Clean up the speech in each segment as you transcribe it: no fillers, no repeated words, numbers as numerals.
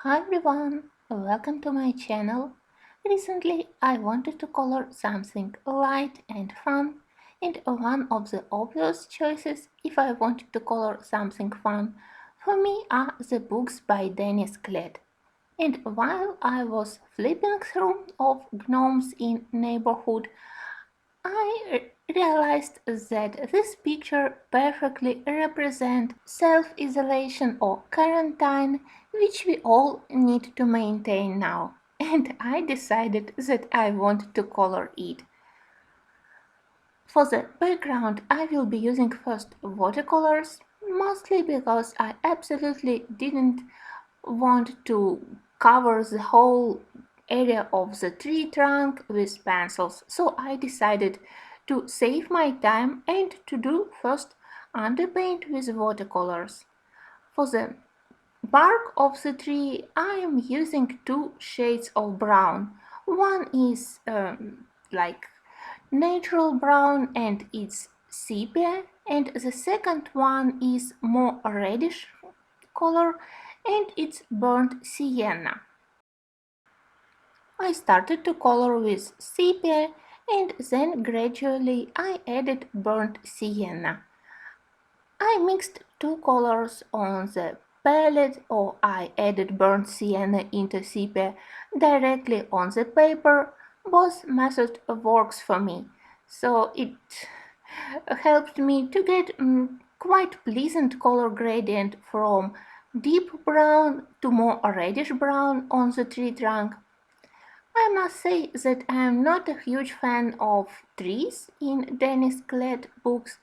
Hi everyone, welcome to my channel. Recently I wanted to color something light and fun, and one of the obvious choices if I wanted to color something fun for me are the books by Dennis Klett. And while I was flipping through of Gnomes in neighborhood, I realized that this picture perfectly represents self-isolation or quarantine, which we all need to maintain now, and I decided that I want to color it. For the background, I will be using first watercolors, mostly because I absolutely didn't want to cover the whole area of the tree trunk with pencils, so I decided to save my time and to do first underpaint with watercolors. For the bark of the tree I am using two shades of brown. One is like natural brown and it's sepia, and the second one is more reddish color and it's burnt sienna. I started to color with sepia and then gradually I added burnt sienna. I mixed two colors on the palette, or I added burnt sienna into sepia directly on the paper. Both method works for me, so it helped me to get quite pleasant color gradient from deep brown to more reddish brown on the tree trunk. I must say that I am not a huge fan of trees in Dennis Klett books.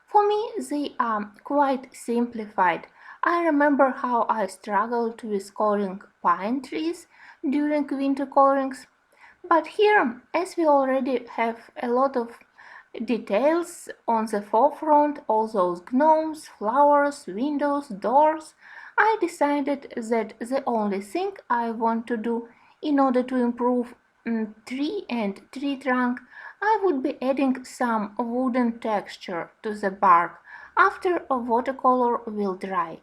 For me, they are quite simplified. I remember how I struggled with coloring pine trees during winter colorings. But here, as we already have a lot of details on the forefront, all those gnomes, flowers, windows, doors, I decided that the only thing I want to do in order to improve tree and tree trunk, I would be adding some wooden texture to the bark after a watercolor will dry.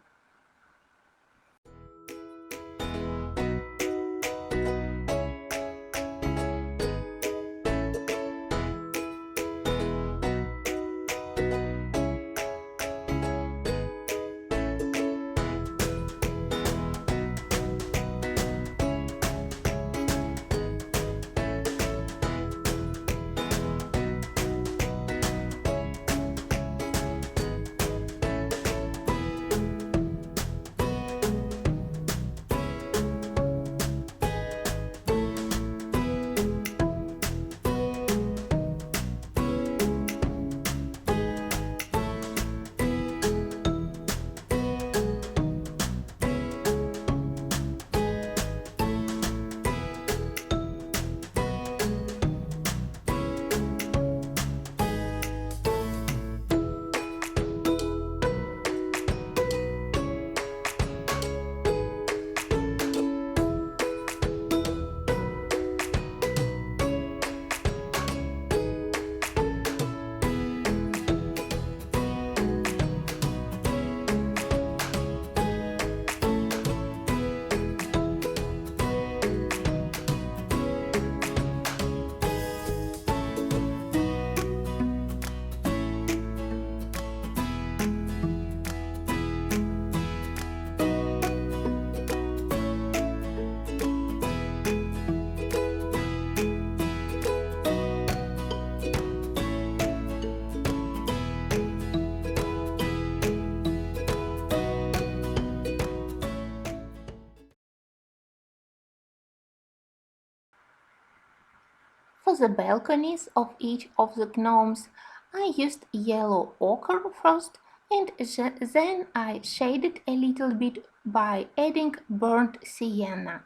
For the balconies of each of the gnomes, I used yellow ochre first, and then I shaded a little bit by adding burnt sienna.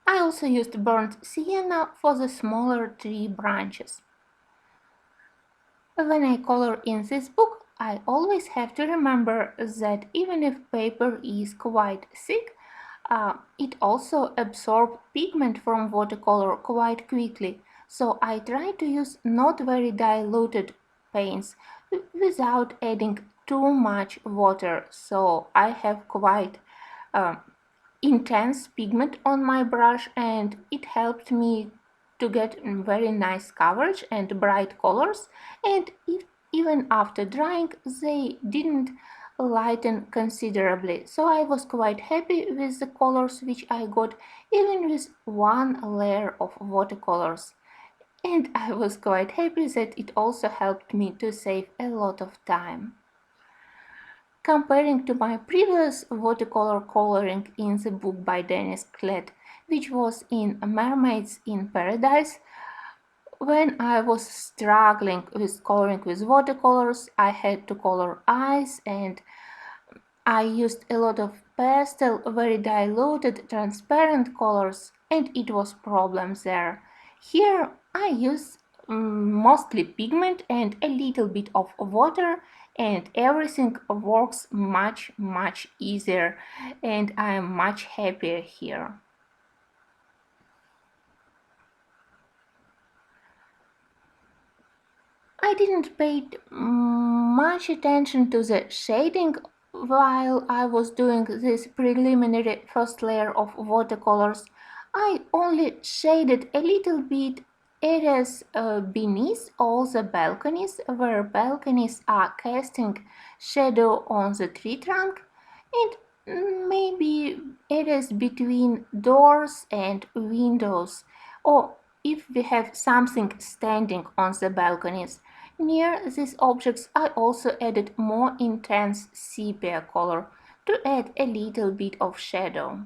I also used burnt sienna for the smaller tree branches. When I color in this book, I always have to remember that even if paper is quite thick, it also absorbs pigment from watercolor quite quickly, so I try to use not very diluted paints without adding too much water, so I have quite uh, intense pigment on my brush, and it helped me to get very nice coverage and bright colors, and even after drying they didn't lighten considerably, so I was quite happy with the colors which I got even with one layer of watercolors. And I was quite happy that it also helped me to save a lot of time. Comparing to my previous watercolor coloring in the book by Dennis Klett, which was in Mermaids in Paradise, when I was struggling with coloring with watercolors, I had to color eyes and I used a lot of pastel, very diluted, transparent colors, and it was problem there. Here I use mostly pigment and a little bit of water, and everything works much easier, and I am much happier here. I didn't pay much attention to the shading while I was doing this preliminary first layer of watercolors. I only shaded a little bit areas beneath all the balconies where balconies are casting shadow on the tree trunk, and maybe areas between doors and windows, or if we have something standing on the balconies. Near these objects I also added more intense sepia color to add a little bit of shadow.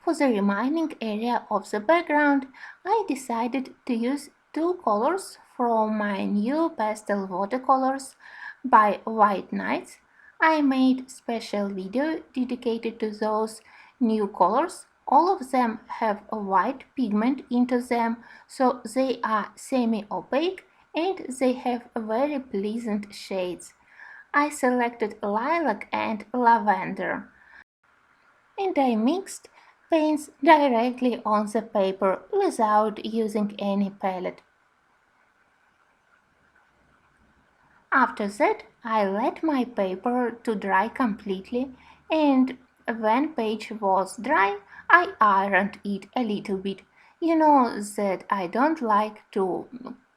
For the remaining area of the background, I decided to use two colors from my new pastel watercolors by White Nights. I made special video dedicated to those new colors. All of them have a white pigment into them, so they are semi-opaque and they have very pleasant shades. I selected lilac and lavender, and I mixed paints directly on the paper without using any palette. After that, I let my paper to dry completely, and when page was dry, I ironed it a little bit. You know that I don't like to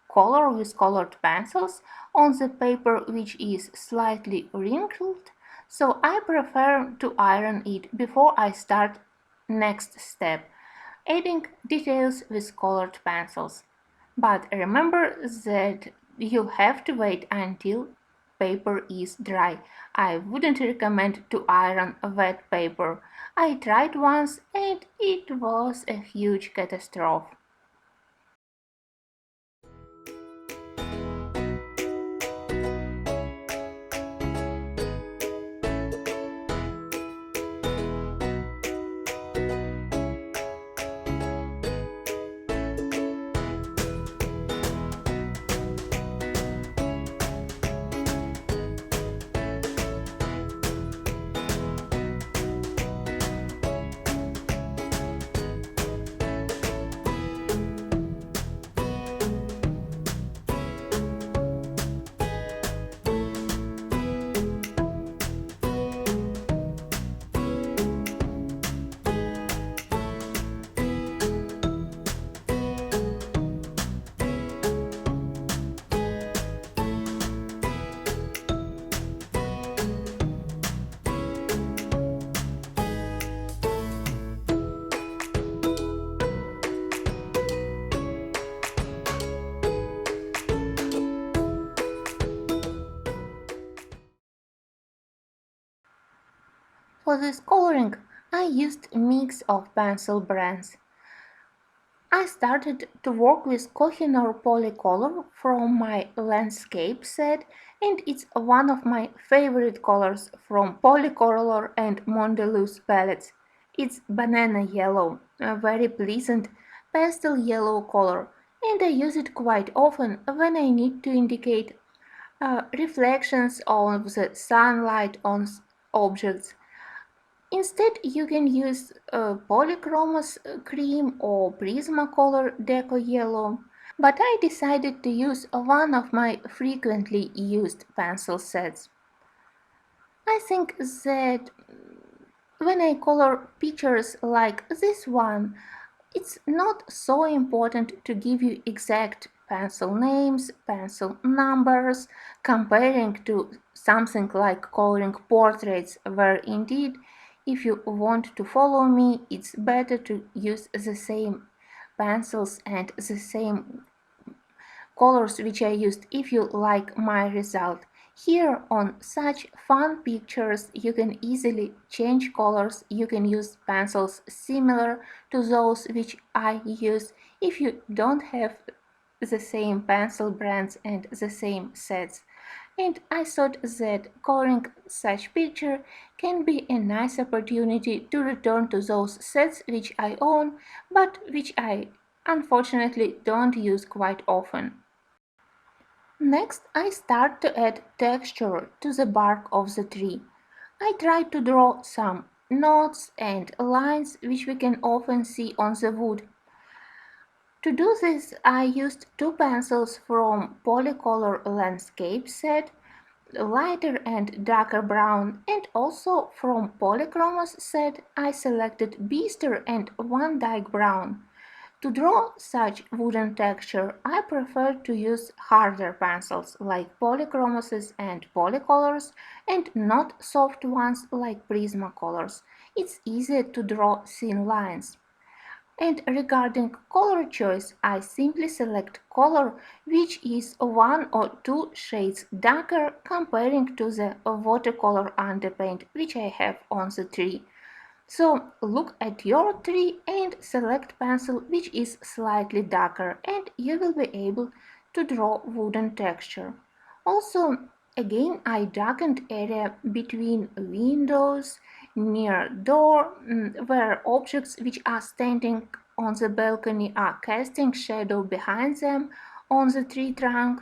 color with colored pencils on the paper which is slightly wrinkled, so I prefer to iron it before I start next step, adding details with colored pencils. But remember that you have to wait until paper is dry. I wouldn't recommend to iron wet paper. I tried once and it was a huge catastrophe. For this coloring, I used a mix of pencil brands. I started to work with Koh-i-Noor POLYCOLOR from my landscape set, and it's one of my favorite colors from Polycolor and Mondeluz palettes. It's banana yellow, a very pleasant pastel yellow color, and I use it quite often when I need to indicate reflections of the sunlight on objects. Instead, you can use Polychromos cream or Prismacolor Deco Yellow, but I decided to use one of my frequently used pencil sets. I think that when I color pictures like this one, it's not so important to give you exact pencil names, pencil numbers, comparing to something like coloring portraits, where indeed, if you want to follow me, it's better to use the same pencils and the same colors which I used if you like my result. Here on such fun pictures you can easily change colors, you can use pencils similar to those which I use if you don't have the same pencil brands and the same sets. And I thought that coloring such picture can be a nice opportunity to return to those sets which I own but which I unfortunately don't use quite often. Next, I start to add texture to the bark of the tree. I try to draw some knots and lines which we can often see on the wood. To do this, I used two pencils from Polycolor Landscape set, lighter and darker brown, and also from Polychromos set I selected Bister and Van Dyke brown. To draw such wooden texture, I prefer to use harder pencils like Polychromoses and Polycolors and not soft ones like Prismacolors. It's easier to draw thin lines. And regarding color choice, I simply select color which is one or two shades darker comparing to the watercolor underpaint which I have on the tree. So look at your tree and select pencil which is slightly darker and you will be able to draw wooden texture. Also, again I darkened area between windows, near door, where objects which are standing on the balcony are casting shadow behind them on the tree trunk,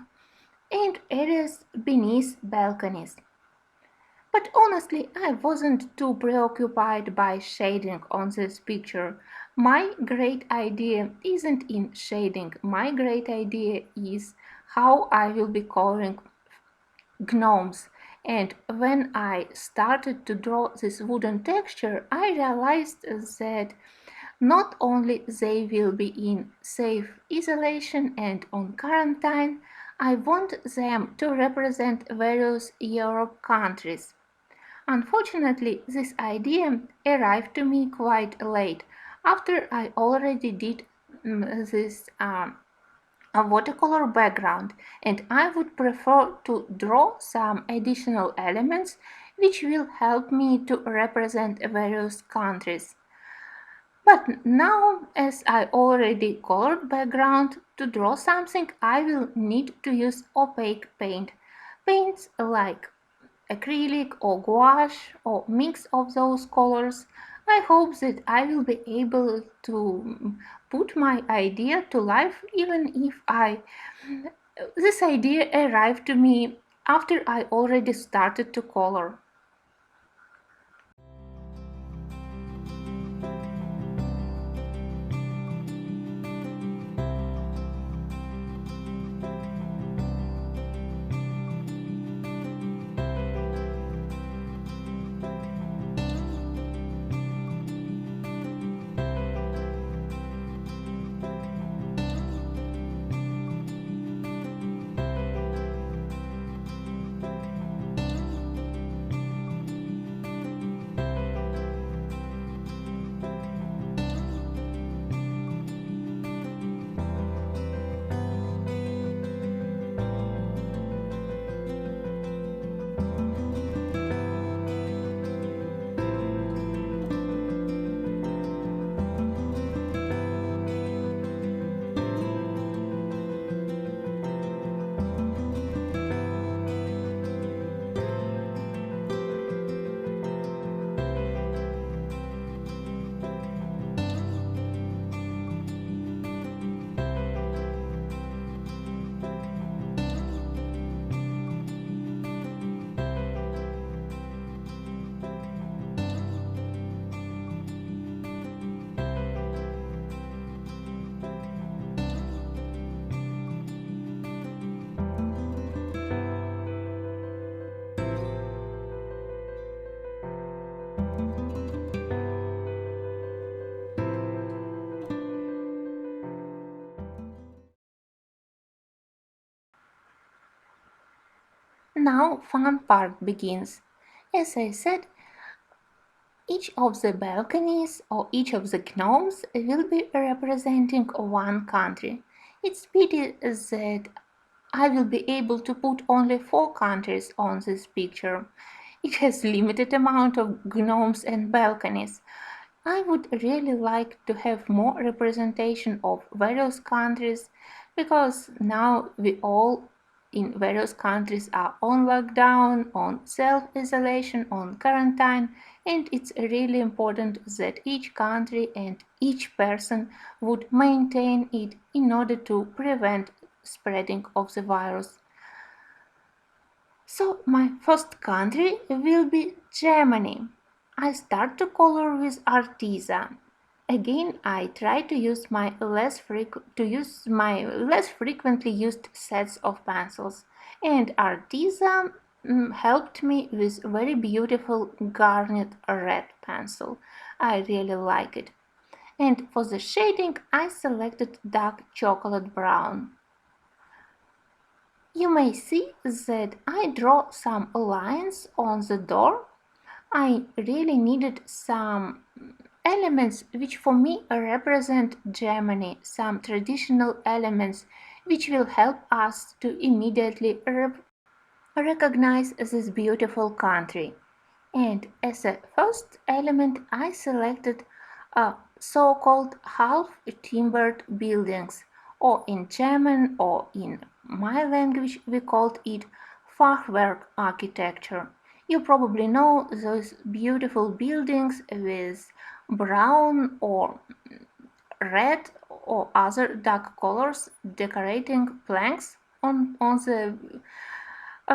and areas beneath balconies. But honestly, I wasn't too preoccupied by shading on this picture. My great idea isn't in shading, my great idea is how I will be coloring gnomes. And when I started to draw this wooden texture, I realized that not only they will be in safe isolation and on quarantine, I want them to represent various Europe countries. Unfortunately, this idea arrived to me quite late, after I already did this a watercolor background, and I would prefer to draw some additional elements which will help me to represent various countries. But now, as I already colored background, to draw something I will need to use opaque paint. Paints like acrylic or gouache or mix of those colors. I hope that I will be able to put my idea to life even if this idea arrived to me after I already started to color. Now fun part begins. As I said, each of the balconies or each of the gnomes will be representing one country. It's pity that I will be able to put only 4 countries on this picture. It has limited amount of gnomes and balconies. I would really like to have more representation of various countries because now we all in various countries are on lockdown, on self-isolation, on quarantine, and it's really important that each country and each person would maintain it in order to prevent spreading of the virus. So my first country will be Germany. I start to color with artisan. Again, I try to use my less frequently used sets of pencils, and artisan helped me with very beautiful garnet red pencil. I really like it. And for the shading, I selected dark chocolate brown. You may see that I draw some lines on the door. I really needed some elements which for me represent Germany, some traditional elements which will help us to immediately recognize this beautiful country. And as a first element, I selected so-called half-timbered buildings, or in German or in my language we called it Fachwerk architecture. You probably know those beautiful buildings with brown or red or other dark colors decorating planks on the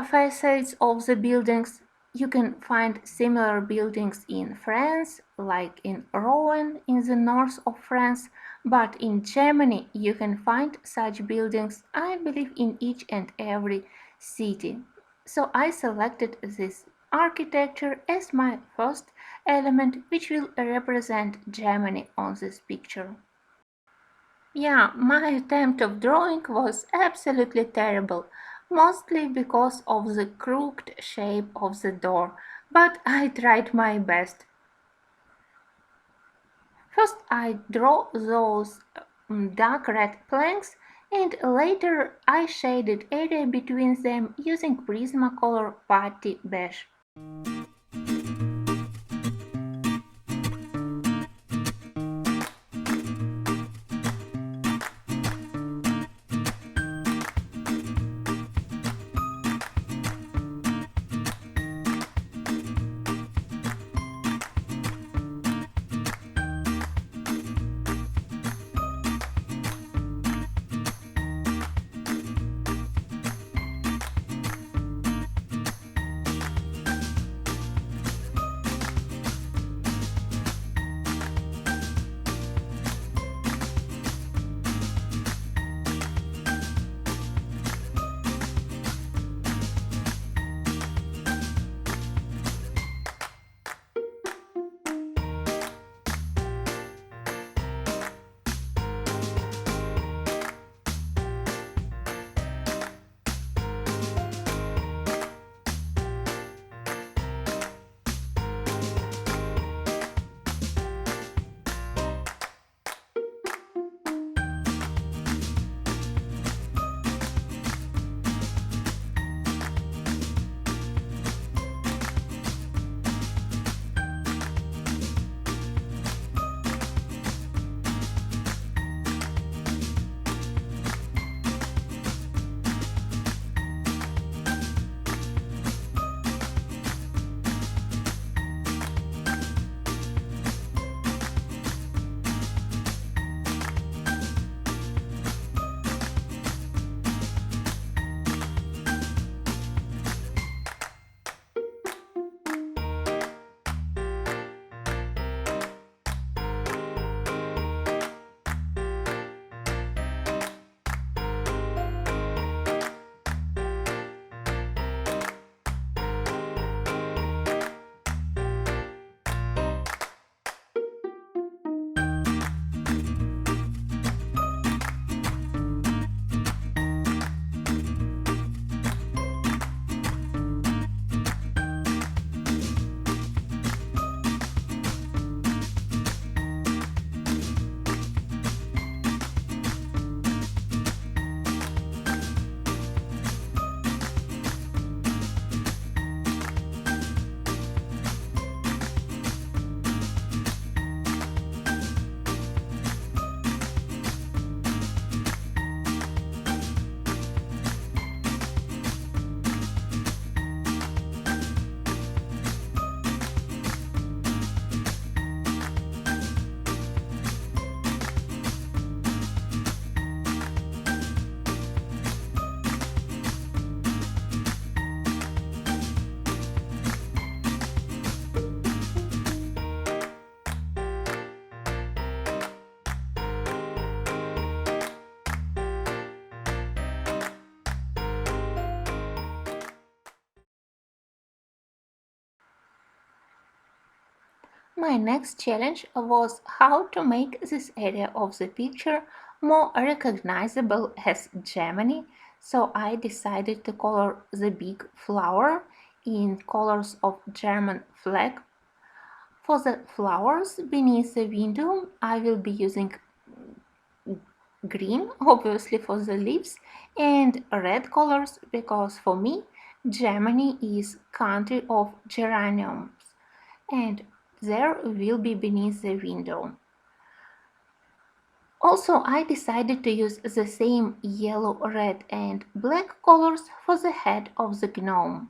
facades of the buildings. You can find similar buildings in France, like in Rouen in the north of France, but in Germany you can find such buildings, I believe, in each and every city. So I selected this architecture as my first element which will represent Germany on this picture. Yeah, my attempt of drawing was absolutely terrible, mostly because of the crooked shape of the door, but I tried my best. First I draw those dark red planks, and later I shaded area between them using Prismacolor Putty Beige. My next challenge was how to make this area of the picture more recognizable as Germany, so I decided to color the big flower in colors of German flag. For the flowers beneath the window, I will be using green, obviously for the leaves, and red colors because for me, Germany is country of geraniums, and there will be beneath the window. Also, I decided to use the same yellow, red, and black colors for the head of the gnome.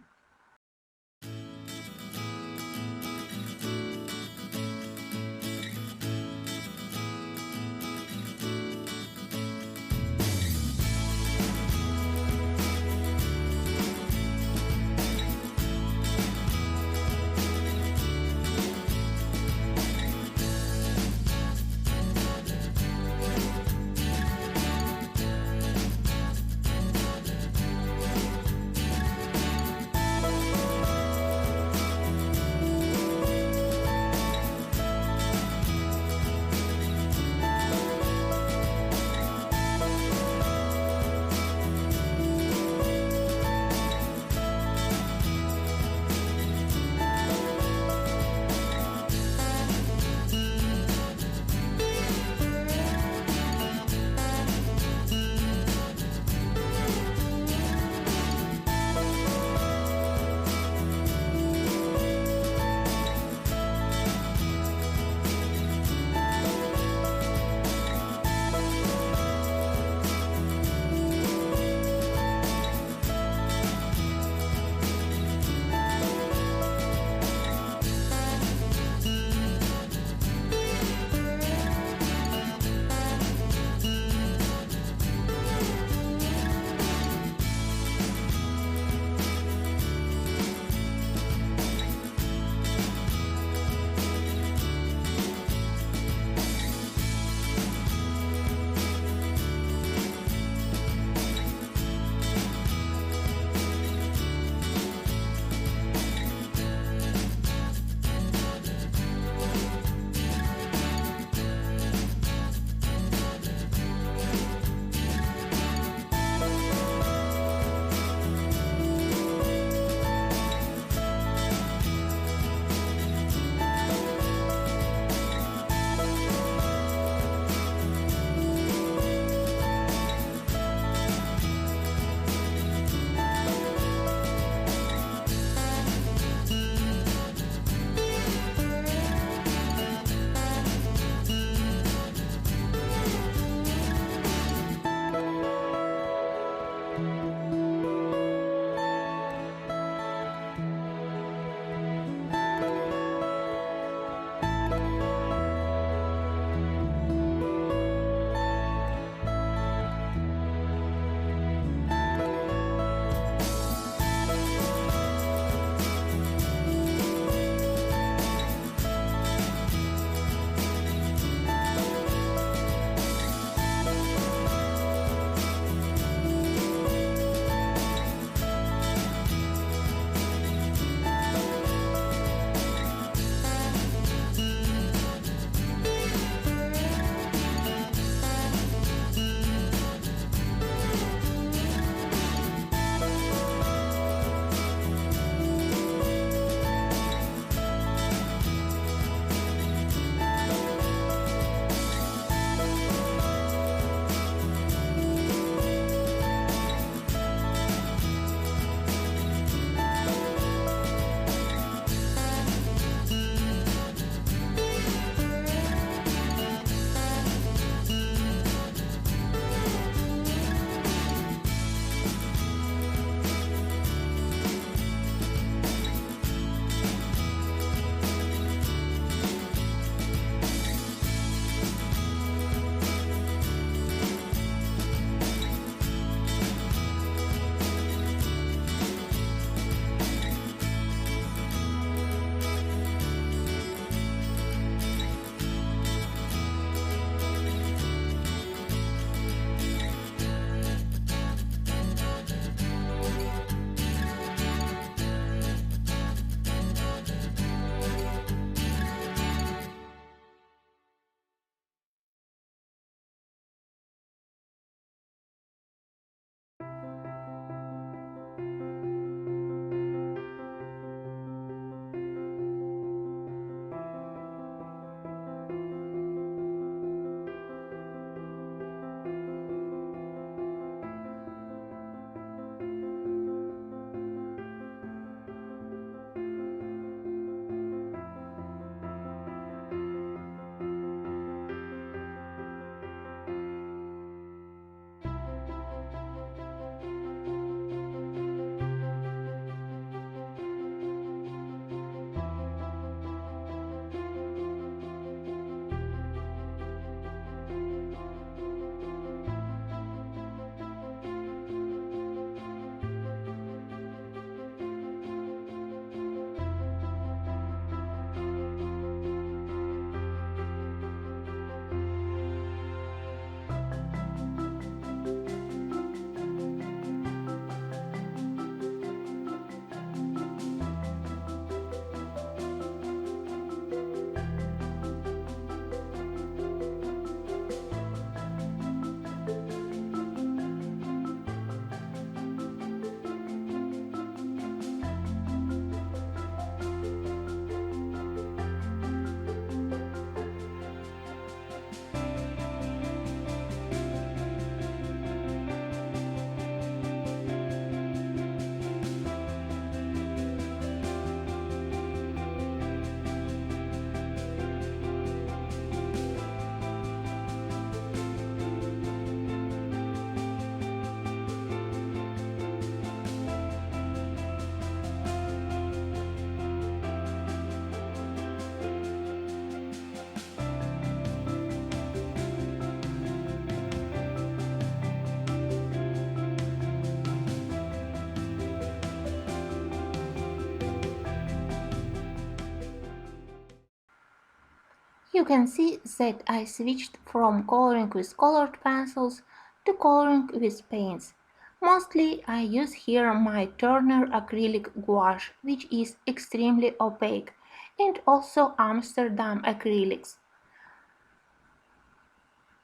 You can see that I switched from coloring with colored pencils to coloring with paints. Mostly I use here my Turner acrylic gouache, which is extremely opaque, and also Amsterdam acrylics.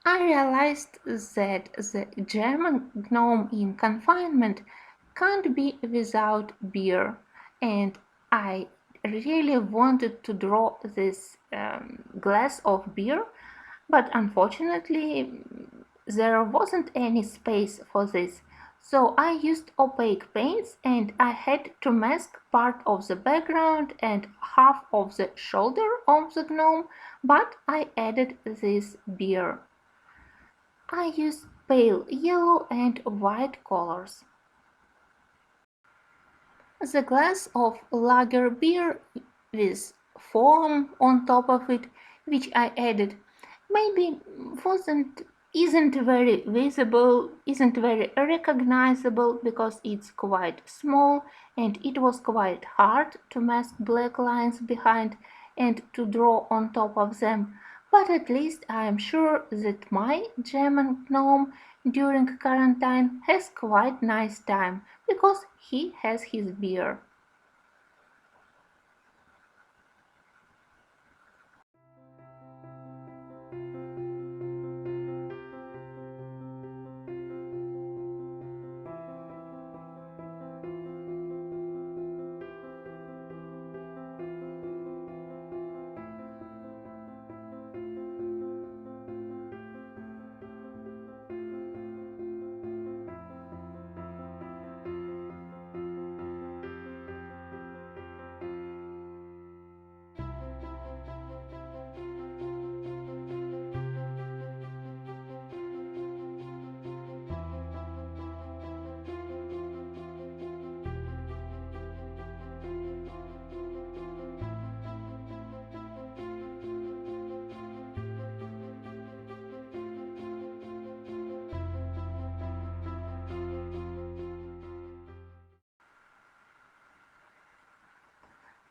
I realized that the German gnome in confinement can't be without beer, and I really wanted to draw this glass of beer, but unfortunately there wasn't any space for this. So I used opaque paints and I had to mask part of the background and half of the shoulder of the gnome, but I added this beer. I use pale yellow and white colors. The glass of lager beer with foam on top of it, which I added, maybe wasn't isn't very visible, isn't very recognizable because it's quite small and it was quite hard to mask black lines behind and to draw on top of them. But at least I am sure that my German gnome during quarantine has quite nice time because he has his beer.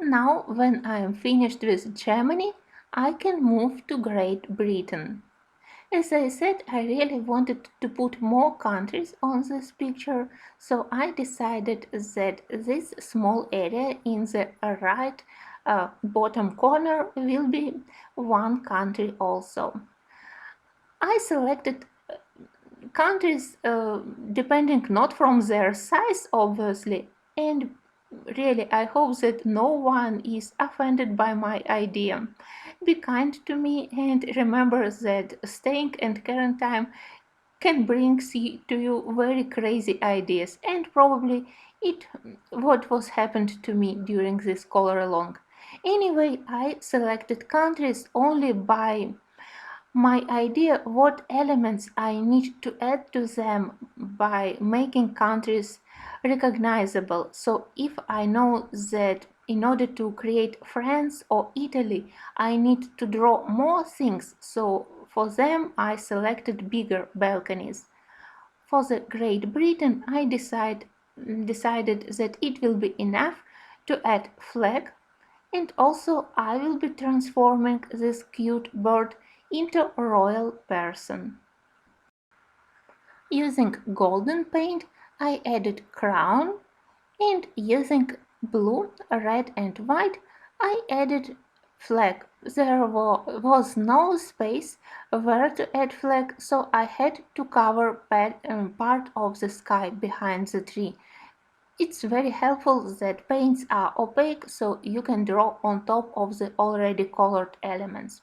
Now, when I am finished with Germany, I can move to Great Britain. As I said, I really wanted to put more countries on this picture, so I decided that this small area in the right bottom corner will be one country also. I selected countries depending not from their size, obviously, and really I hope that no one is offended by my idea. Be kind to me and remember that staying and quarantine can bring to you very crazy ideas, and probably it what was happened to me during this color along. Anyway, I selected countries only by my idea what elements I need to add to them by making countries recognizable. So if I know that in order to create France or Italy, I need to draw more things. So for them, I selected bigger balconies. For the Great Britain, I decided that it will be enough to add flag, and also I will be transforming this cute bird into a royal person. Using golden paint, I added crown, and using blue, red and white, I added flag. There was no space where to add flag, so I had to cover part of the sky behind the tree. It's very helpful that paints are opaque, so you can draw on top of the already colored elements.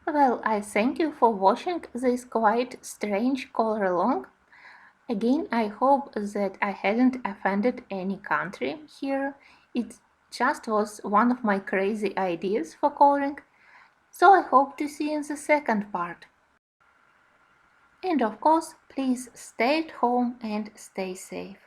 Well, I thank you for watching this quite strange color along. Again, I hope that I hadn't offended any country here. It just was one of my crazy ideas for coloring. So I hope to see you in the second part. And of course, please stay at home and stay safe.